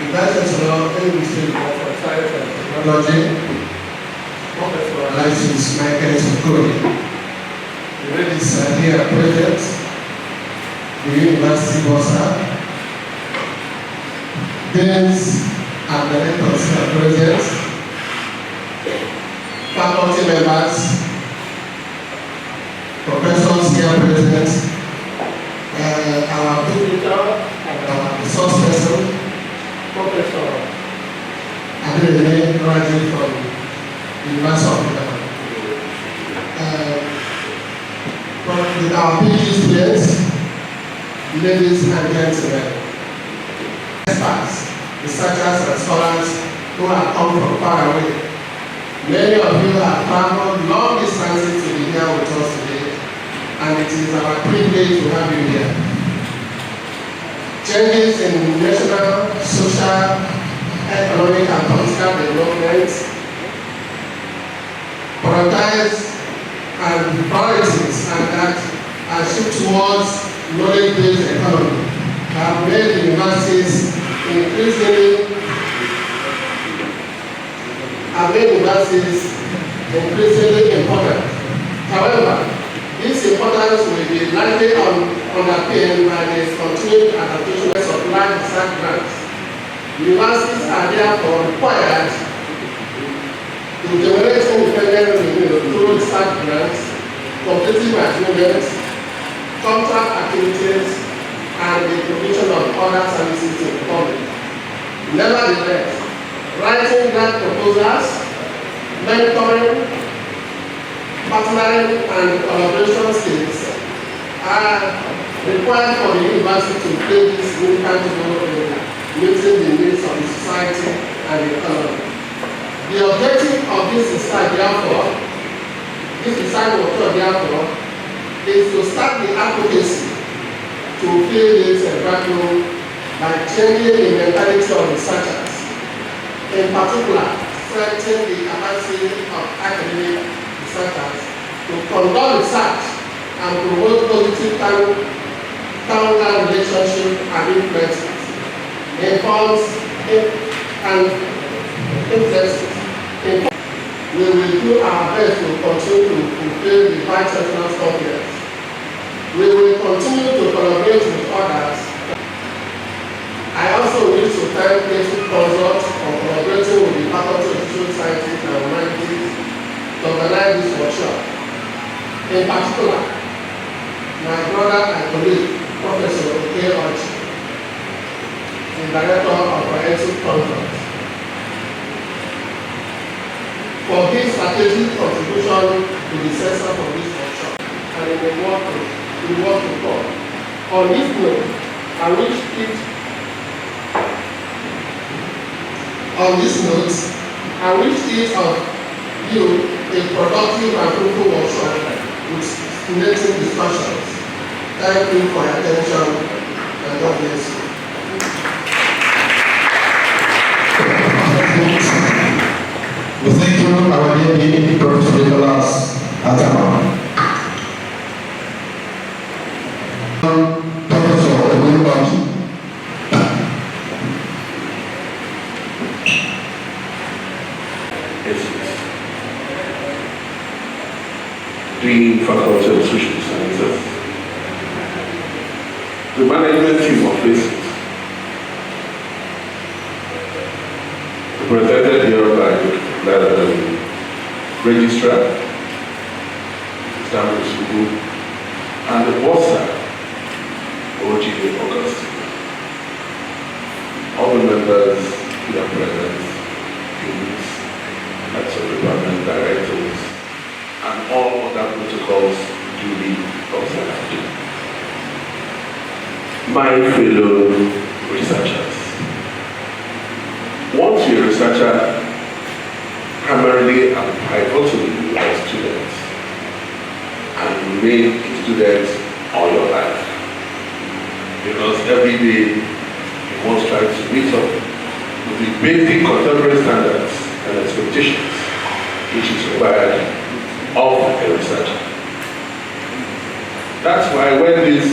The Vice-Chancellor, for Science and Technology, Prof. Aloysius Okolie. The ladies are here present, the University Bossa, deans and directors are present, faculty members, professors here present, our tutor and our resource person, Professor graduate from the University of Aloysius. With our PhD students, ladies and gentlemen, experts, researchers and scholars who have come from far away. Many of you have traveled long distances to be here with us today, and it is our privilege to have you here. Changes in national, social, economic, and political development prioritize and priorities and that are shift towards knowledge-based economy have made universities increasingly important. However, this importance will be likely underpinned by the continued adaptation of large research grants. Universities are therefore required to generate independent revenue through research grants, competitive agreements, contract activities, and the provision of other services to the public. Nevertheless, writing grant proposals, mentoring, partnering, and collaboration skills are required for the university to play this significant role in meeting the needs of the society and the economy. The objective of this research, therefore, is to start the advocacy to fill this vacuum by changing the mentality of researchers. In particular, strengthening the capacity of academic researchers to conduct research and promote positive town-land relationship and influences, informs and influences. We will do our best to continue to fulfill the Vice-Chancellor's confidence. We will continue to collaborate with others. I also wish to thank ESUT Consults for collaborating with the Faculty of Social Sciences and Humanities to organize this workshop. In particular, my brother and colleague, Professor Okolie, the Director of our ESUT Consults, for his strategic contribution to the success of this workshop and in the work to come. On this note, I wish each of you a productive and fruitful workshop with stimulating discussions. Thank you for your attention and God bless you. We thank you, our dear Prof. Nicholas Atama. Professor Okolie. Dean, Faculty of Social Sciences. The management team of ESUT, represented here by the registrar, Mr. Enugu, and the bursar, O.G.A. Augustine. All the members here present, deans, heads of department, directors, and all other protocols duly observed. My fellow researchers, once you're a researcher, primarily and pivotally you are students, and you remain a student all your life. Because every day you must try to meet up with the basic contemporary standards and expectations which is required of a researcher. That's why when this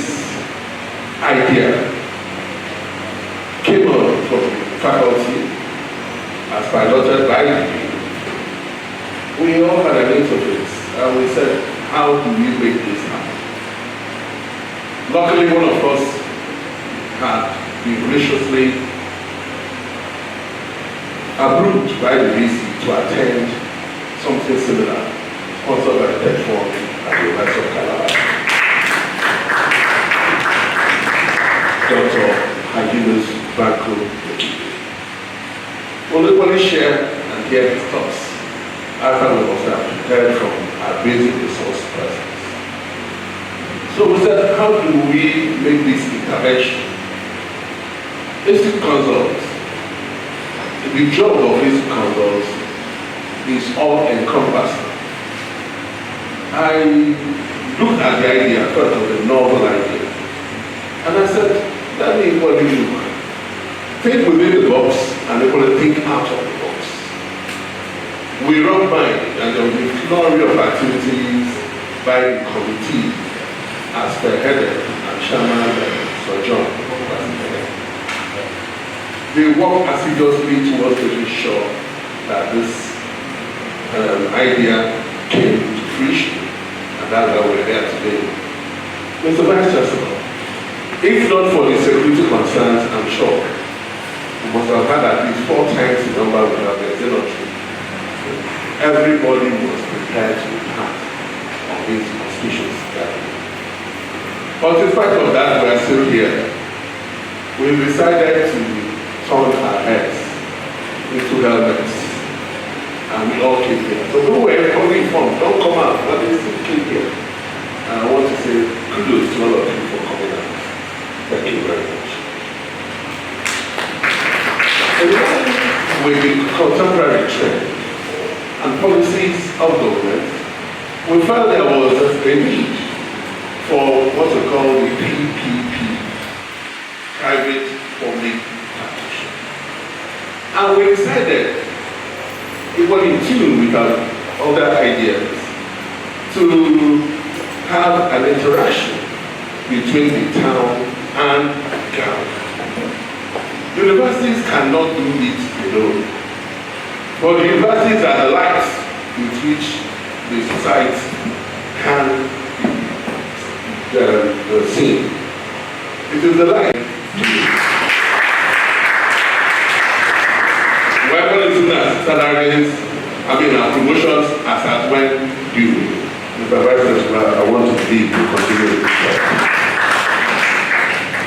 idea came on from faculty as piloted by the dean, we all had an interface and we said, how do we make this happen? Luckily, one of us had been graciously approved by the VC to attend something similar, sponsored by the Tech Fund at the University of Calabar. Dr. Hajinus Banko. We'll equally share and hear his thoughts after we must have prepared from our basic resource persons. So we said, how do we make this intervention? ESUT Consults. The job of ESUT Consults is all-encompassing. I looked at the idea, I thought it was a novel idea. And I said, let me equally look. Think within the box and equally think out of the box. We run by and there will be a flurry of activities by the committee as spearheaded and Chairman Sir John was headed. They worked assiduously towards making sure that this idea came to fruition, and that's why we're here today. Mr. Vice-Chancellor, if not for the security concerns, I'm sure we must have had at least 4 times the number we have there. Is it not true? Everybody was prepared to be part of this auspicious gathering. But in spite of that, we are still here. We decided to turn our heads into helmets, and we all came here. So who were coming from, don't come out, but they still came here. And I want to say kudos to all of you for coming out. Thank you very much. With the contemporary trend and policies of government, we felt there was a need for what we call the PPP, private-public partnership. And we decided, it was in tune with our other ideas, to have an interaction between the town and government. Universities cannot do it alone. But the universities are the lights with which the society can be seen. It is the light. Whoever is at salaries, promotions as at when due. Mr. Vice-Chancellor, I want to leave to continue.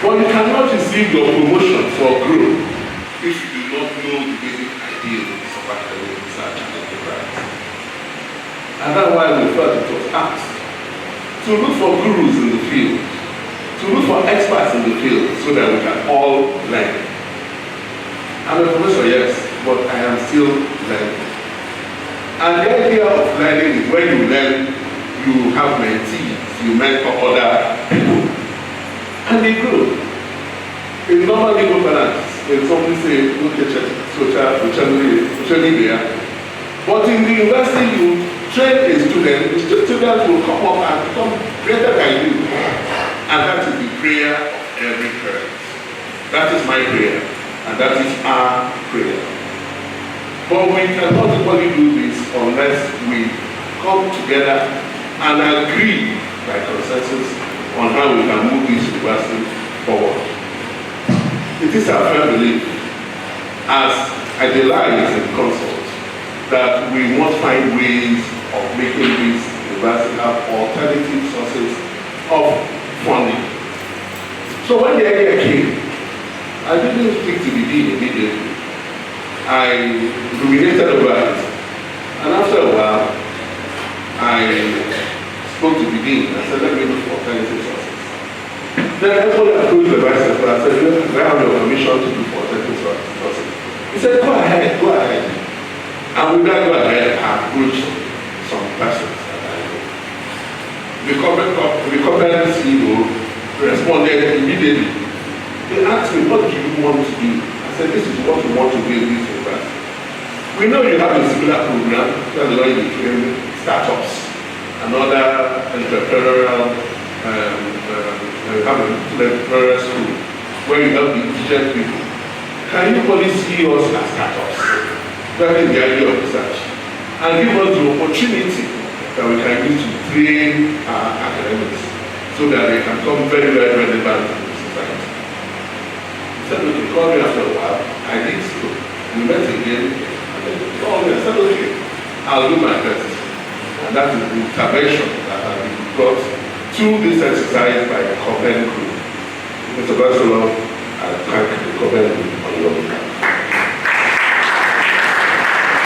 But you cannot receive your promotions or growth if you do not know the basic ideas of academic research and enterprise. And that's why we felt it was asked to look for gurus in the field, to look for experts in the field so that we can all learn. I'm a professor, yes, but I am still learning. And the idea of learning is when you learn, you have mentees, you mentor other people. And they grow. In normal legal balance, when somebody say, okay, but in the university, you train a student, the student will come up and become greater than you. And that is the prayer of every parent. That is my prayer, and that is our prayer. But we cannot only do this unless we come together and agree by consensus on how we can move this university forward. It is our firm belief, as idealized in consult, that we must find ways of making this university have alternative sources of funding. So when the idea came, I didn't speak to the dean immediately. I ruminated over it, and after a while, I spoke to the dean and said, let me look for alternative sources. Then I approached the Vice-Chancellor and said, look, I have your permission to look for alternative sources. He said, go ahead, go ahead. And with that, go ahead, I approached some persons that I know. The corporate CEO responded immediately. They asked me, what do you want to do? I said, this is what we want to do in this university. We know you have a similar program, that's the way you train startups and other entrepreneurial school where you help the indigent people. Can you only see us as startups? That is the idea of research. And give us the opportunity that we can use to train our academics so that they can become very, very relevant to the society. He said, okay, call me after a while. I did so. We met again, and then he called me and said, okay, I'll do my best. And that is the intervention that has been brought to this exercise by the Coven Group. Mr. Vice-Chancellor, I thank the Coven Group on your behalf.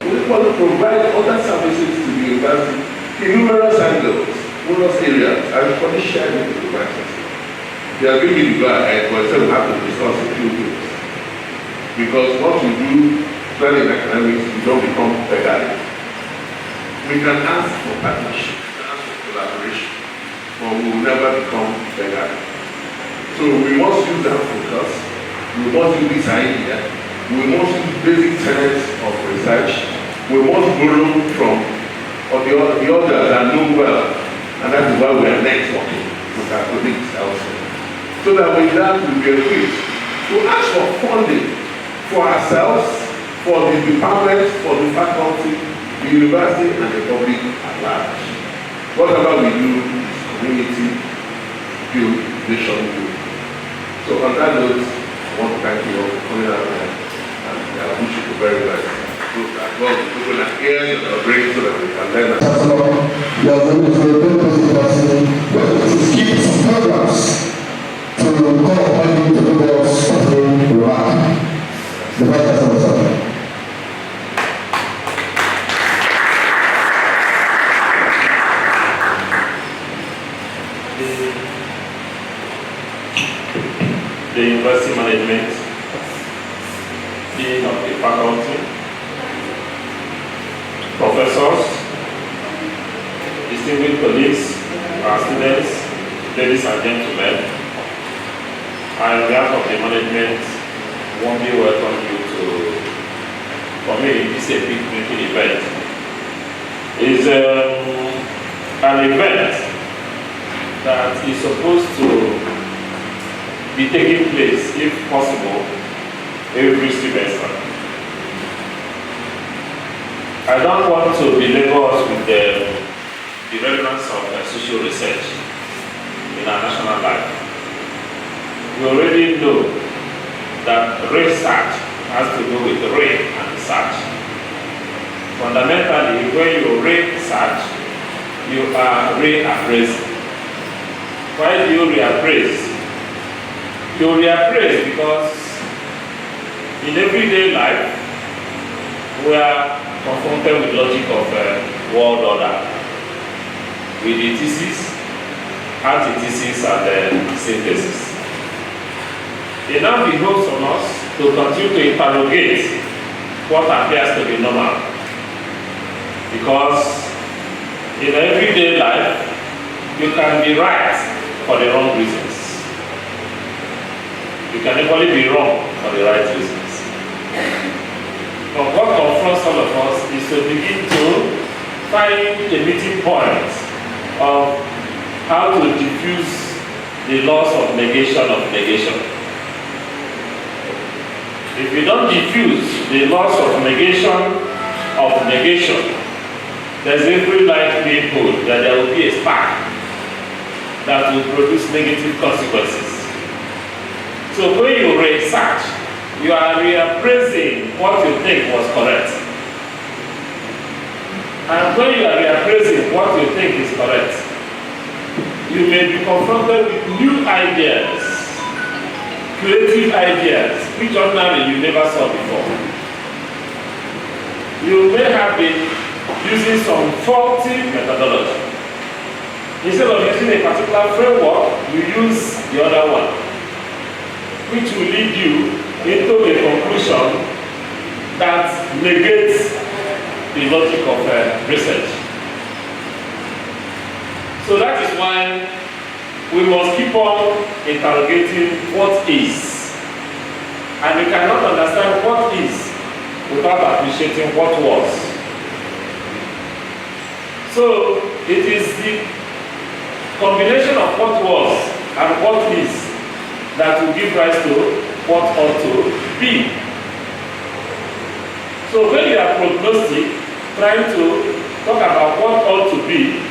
We want to provide other services to the university in numerous angles, numerous areas. I will probably share it with the Vice-Chancellor. They are giving me the go ahead, but still have to discuss a few things. Because what we do, especially in academics, we don't become better. We can ask for partnership, we can ask for collaboration, but we will never become better. So we must use that focus, we must use this idea, we must use basic tenets of research, we must borrow from the others that know well And that is why we are networking with our colleagues elsewhere. So that with that we will be equipped to ask for funding for ourselves, for the department, for the faculty, the university, and the public at large. Whatever we do is community build, nation build. So on that note, I want to thank you all for coming out here, and I wish you the very best. So that well, people are here in our brain so that we can learn. Chancellor, you are going to be a very positive person. We're going to skip some programs to call upon you to do your opening remark. The Vice-Chancellor, sir. The university management, dean of the faculty, professors, distinguished colleagues, our students, ladies and gentlemen, I, on behalf of the management, warmly welcome you to, for me, this is a big meeting event. It's an event that is supposed to be taking place, if possible, every semester. I don't want to belabor us with the relevance of social research in our national life. We already know that research has to do with rain and research. Fundamentally, when you research, you are reappraising. Why do you reappraise? You reappraise because in everyday life we are confronted with logic of world order, with the thesis, antithesis, and synthesis. It now behoves on us to continue to interrogate what appears to be normal, because in everyday life you can be right for the wrong reasons. You can equally be wrong for the right reasons. But what confronts all of us is to begin to find a meeting point of how to diffuse the loss of negation of negation. If you don't diffuse the loss of negation, there's every likelihood that there will be a spark that will produce negative consequences. So when you research, you are reappraising what you think was correct. And when you are reappraising what you think is correct, you may be confronted with new ideas, creative ideas, which ordinarily you never saw before. You may have been using some faulty methodology. Instead of using a particular framework, you use the other one, which will lead you into a conclusion that negates the logic of research. So that is why we must keep on interrogating what is. And we cannot understand what is without appreciating what was. So it is the combination of what was and what is that will give rise to what ought to be. So when you are prognostic, trying to talk about what ought to be,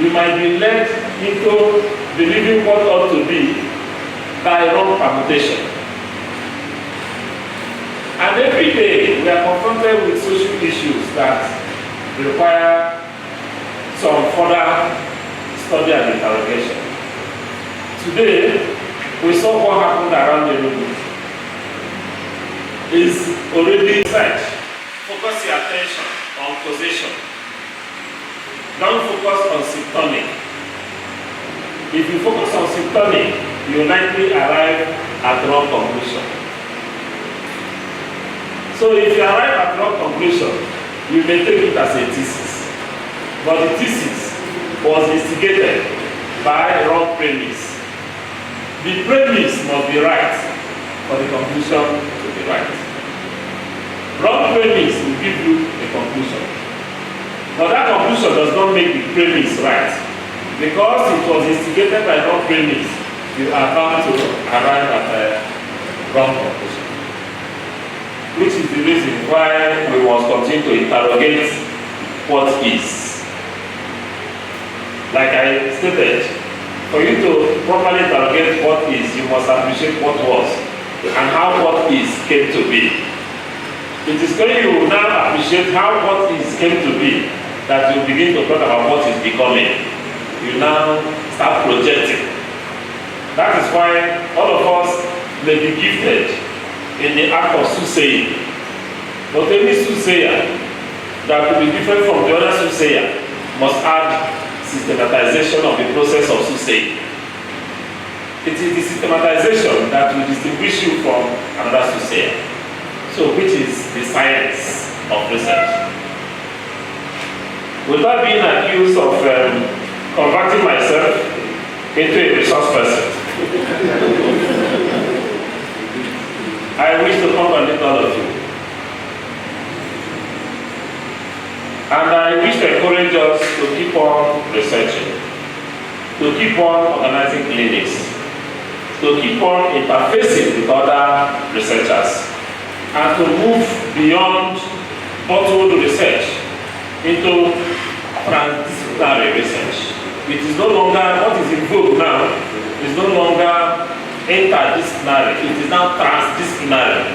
you might be led into believing what ought to be by wrong permutation. And every day we are confronted with social issues that require some further study and interrogation. Today, we saw what happened around Enugu. Is already set. Focus your attention on causation. Don't focus on symptomic. If you focus on symptomic, you likely arrive at the wrong conclusion. So if you arrive at the wrong conclusion, you may take it as a thesis. But the thesis was instigated by wrong premise. The premise must be right for the conclusion to be right. Wrong premise will give you a conclusion. But that conclusion does not make the premise right. Because it was instigated by non-premise, you are bound to arrive at a wrong conclusion. Which is the reason why we must continue to interrogate what is. Like I stated, for you to properly interrogate what is, you must appreciate what was and how what is came to be. It is when you now appreciate how what is came to be that you begin to talk about what is becoming. You now start projecting. That is why all of us may be gifted in the act of soothsaying. But any soothsayer that will be different from the other soothsayer must add systematization of the process of soothsaying. It is the systematization that will distinguish you from another soothsayer. So, which is the science of research. Without being accused of converting myself into a resource person, I wish to congratulate all of you. And I wish to encourage us to keep on researching, to keep on organizing clinics, to keep on interfacing with other researchers, and to move beyond bottled research into transdisciplinary research. It is no longer, what is in vogue now, is no longer interdisciplinary, it is now transdisciplinary.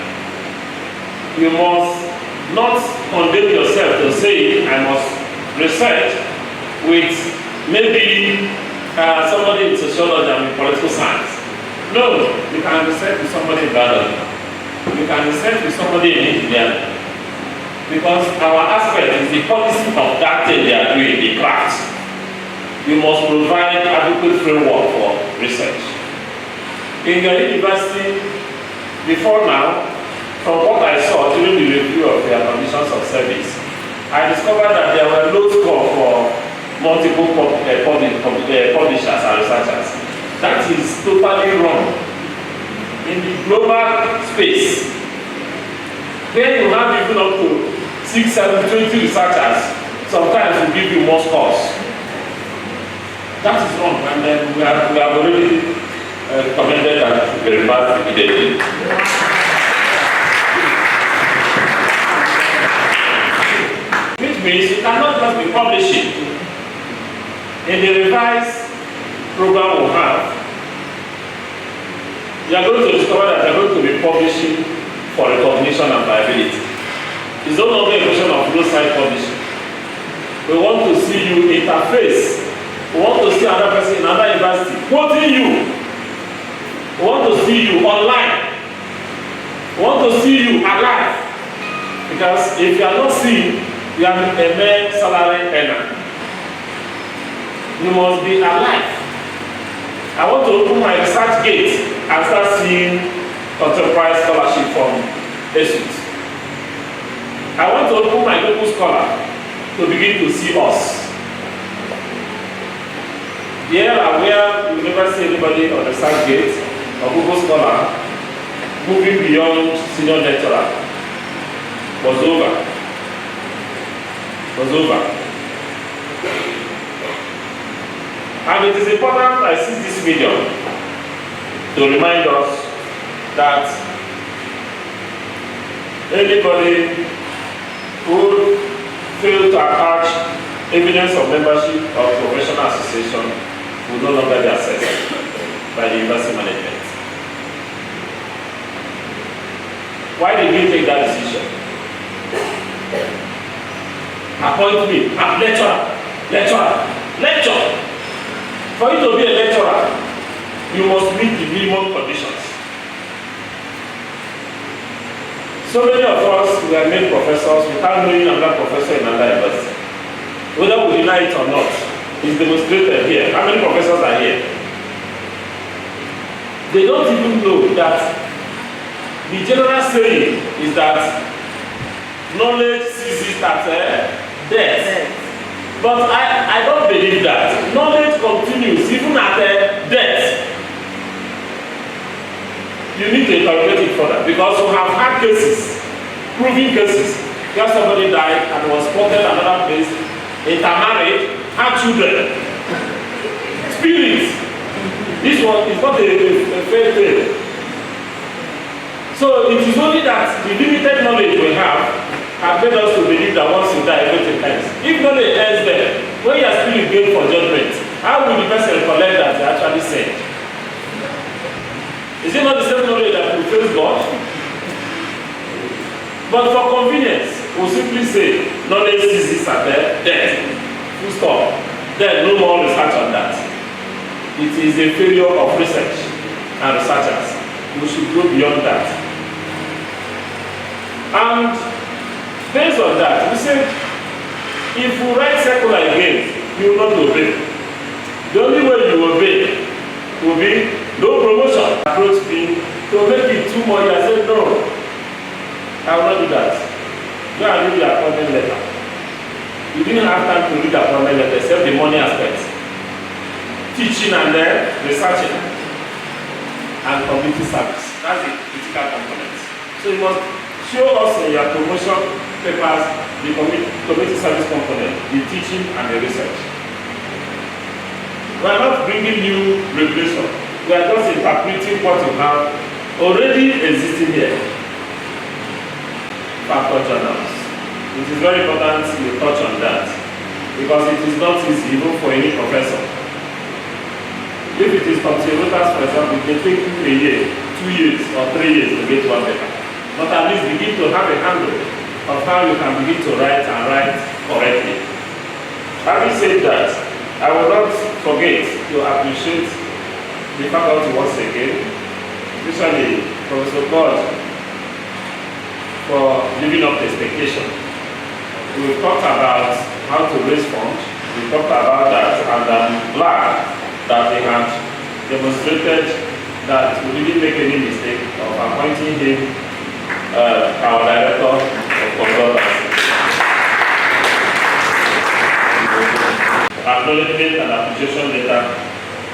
You must not condemn yourself to say, I must research with maybe somebody in sociology and in political science. No, you can research with somebody in biology. You can research with somebody in engineering. Because our aspect is the policy of that thing they are doing, the craft. You must provide adequate framework for research. In the university, before now, from what I saw during the review of their conditions of service, I discovered that there were low score for multiple publishers and researchers. That is totally wrong. In the global space, where you have even up to 6, 7, 20 researchers, sometimes will give you more scores. That is wrong, and then we have already commended that very much immediately. Which means you cannot just be publishing. In the revised program we have, you are going to discover that you are going to be publishing for recognition and viability. It's no longer a question of roadside publishing. We want to see you interface. We want to see another person in another university quoting you. We want to see you online. We want to see you alive. Because if you are not seen, you are a mere salary earner. You must be alive. I want to open my research gate and start seeing contemporary scholarship from ESUT. I want to open my Google Scholar to begin to see us. Here and where you never see anybody on the research gate or Google Scholar moving beyond senior lecturer was over. And it is important I see this video to remind us that anybody who failed to attach evidence of membership of professional association will no longer be assessed by the university management. Why did we take that decision? Appoint me as lecturer. For you to be a lecturer, you must meet the minimum conditions. So many of us were made professors without knowing another professor in another university. Whether we deny it or not, is demonstrated here. How many professors are here? They don't even know that the general saying is that knowledge ceases at death. But I don't believe that. Knowledge continues even at death. You need to interrogate it further because we have had cases, proving cases, where somebody died and was spotted another place, intermarried, had children. spirit. This one is not a fair tale. So it is only that the limited knowledge we have made us to believe that once you die, everything ends. If knowledge ends there, when your spirit goes for judgment, how will the person recollect that they actually said? Is it not the same knowledge that will face God? But for convenience, we'll simply say, knowledge ceases at death. Full stop. Then no more research on that. It is a failure of research and researchers. We should go beyond that. And based on that, we say, if we write secular again, you will not obey. The only way you obey will be no promotion. Approach me to make it 2 more years. I said, no, I will not do that. Go and read the appointment letter. You didn't have time to read the appointment letter except the money aspect. Teaching and then researching and community service. That's the critical component. So you must show us in your promotion papers the community service component, the teaching and the research. We are not bringing new regulation. We are just interpreting what you have already existing here. Factor journals. It is very important you touch on that because it is not easy even for any professor. If it is conservators, for example, it may take you a year, 2 years, or 3 years to get one paper. But at least begin to have a handle of how you can begin to write and write correctly. Having said that, I will not forget to appreciate the faculty once again, especially Professor God, for living up to expectation. We've talked about how to raise funds, we talked about that, and I'm glad that they have demonstrated that we didn't make any mistake of appointing him our director of consultancy. Acknowledgement and appreciation letter,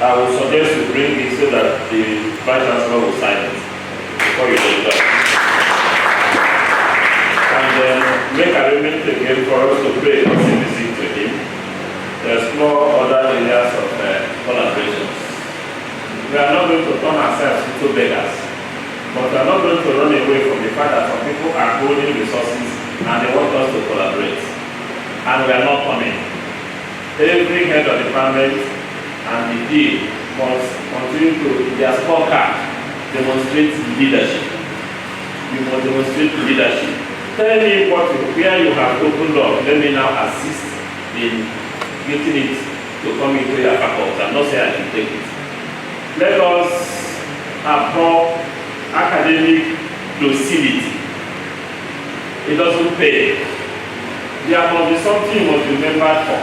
I will suggest you bring it so that the Vice-Chancellor will sign it before you do that. And then make arrangements again for us to pray a visit to him. Explore other areas of collaboration. We are not going to turn ourselves into beggars, but we are not going to run away from the fact that some people are holding resources and they want us to collaborate. And we are not coming. Every head of the department and the dean must continue to, in their scorecard, demonstrate leadership. You must demonstrate leadership. Tell me where you have opened up. Let me now assist in getting it to come into your faculty. I'm not saying I should take it. Let us abhor academic docility. It doesn't pay. There must be something you must be remembered for.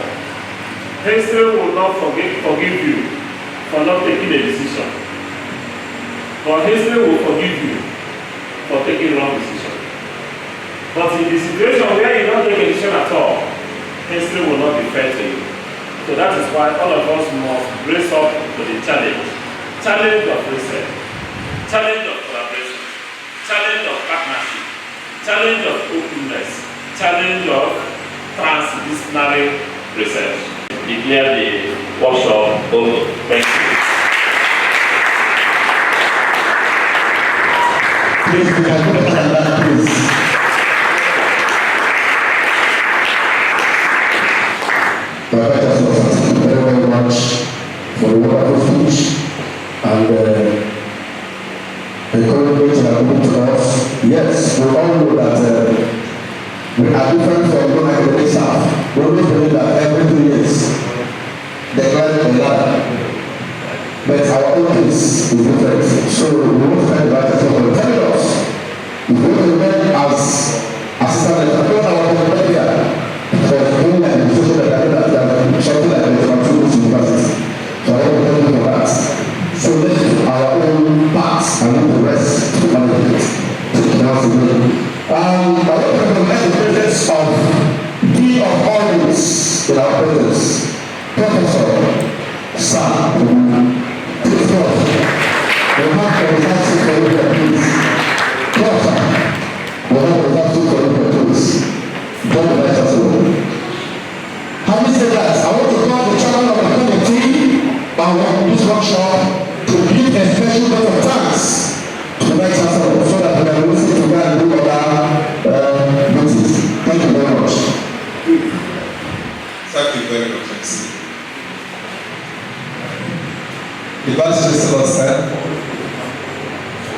History will not forgive you for not taking a decision. But history will forgive you for taking wrong decision. But in the situation where you don't take a decision at all, history will not be fair to you. So that is why all of us must brace up to the challenge. Challenge of research, challenge of collaboration, challenge of partnership, challenge of openness, challenge of transdisciplinary research. Declare the workshop over. Thank you. Please, we can go better than that, please. Thank you very much for the wonderful speech and encouragement you have given to us. Yes, we all know that we are different from non-academic staff. We always believe that every 2 years the client will learn. But our own case is different. So we want to thank the Vice-Chancellor for telling us if we remain as assistant lecturer, our community here. For doing an administration that I know that they are something like the Humanities university. So I want to thank you for that. So let's do our own parts and leave the rest to management. Take it out to me. I want to recognize the presence of Dean of Humanities in our presence, Professor Sam. Take it off. We have the results for you, please. Prof. We have the results for you, please. Don't the Vice-Chancellor. Having said that, I want to call the chairman of the committee and Thank you very much, MC. The Vice-Chancellor, sir,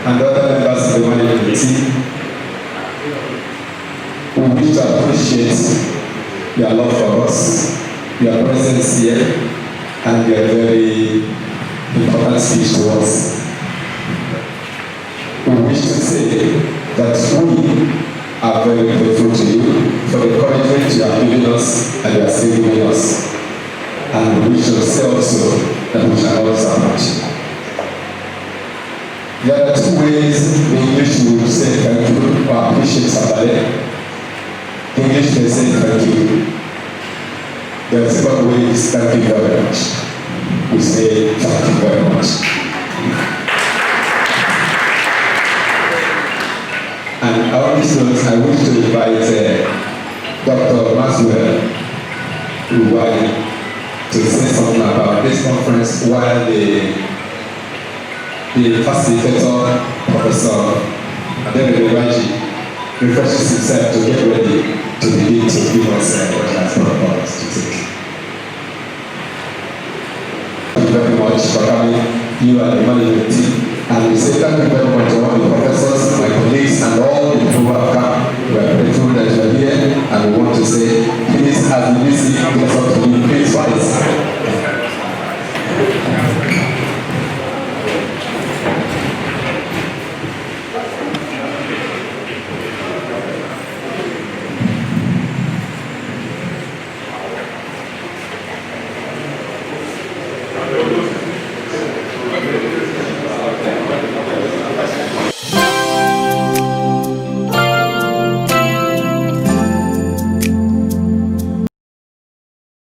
and other members of the management committee, we wish to appreciate your love for us, your presence here, and your very important speech to us. We wish to say that we are very grateful to you for the encouragement you have given us and you are still giving us. And we shall say also that we shall not disappoint. There are two ways in English we will say thank you or appreciate somebody. English they say thank you. The second way is thank you very much. We say thank you very much. And on this note, I wish to invite Dr. Maxwell to say something about this conference while the facilitator, Professor Adeniyi, refreshes himself to get ready to begin to give us what he has brought us to take. Thank you very much for coming, you and the management team, and we say thank you very much to all the